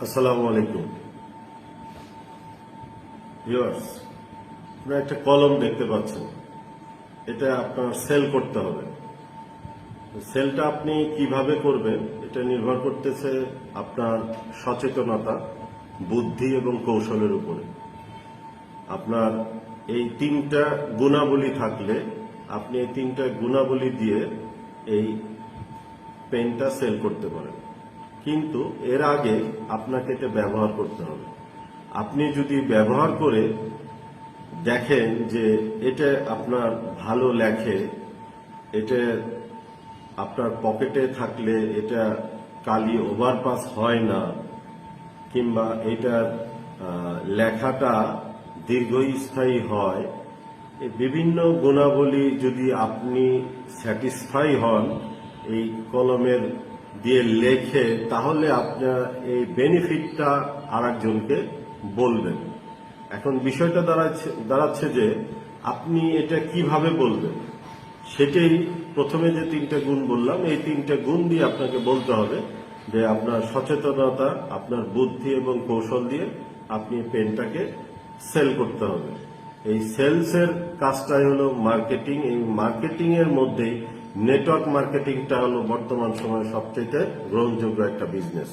আসসালামু আলাইকুম ভিউয়ার্স, আপনারা একটা কলম দেখতে পাচ্ছেন। এটা আপনার সেল করতে হবে। সেলটা আপনি কিভাবে করবেন এটা নির্ভর করতেছে আপনার সচেতনতা, বুদ্ধি এবং কৌশলের উপরে। আপনার এই তিনটা গুণাবলী থাকলে আপনি এই তিনটা গুণাবলী দিয়ে এই পেনটা সেল করতে পারেন। কিন্তু এর আগে আপনাকে এটা ব্যবহার করতে হবে। আপনি যদি ব্যবহার করে দেখেন যে এটা আপনার ভালো লেখে, এটা আপনার পকেটে থাকলে এটা কালি ওভারপাস হয় না, কিংবা এটার লেখাটা দীর্ঘস্থায়ী হয়, এই বিভিন্ন গুণাবলী যদি আপনি স্যাটিসফাই হন এই কলমের দিয়ে লেখে, তাহলে আপনার এই বেনিফিটটা আরেকজনকে বলবেন। এখন বিষয়টা দাঁড়াচ্ছে যে আপনি এটা কিভাবে বলবেন। সেটাই প্রথমে যে তিনটা গুণ বললাম, এই তিনটা গুণ দিয়ে আপনাকে বলতে হবে যে আপনার সচেতনতা, আপনার বুদ্ধি এবং কৌশল দিয়ে আপনি পেনটাকে সেল করতে হবে। এই সেলসের কাজটাই হলো মার্কেটিং। এই মার্কেটিং এর মধ্যেই নেটওয়ার্ক মার্কেটিংটা হলো বর্তমান সময়ে সবচেয়ে গ্রহণযোগ্য একটা বিজনেস।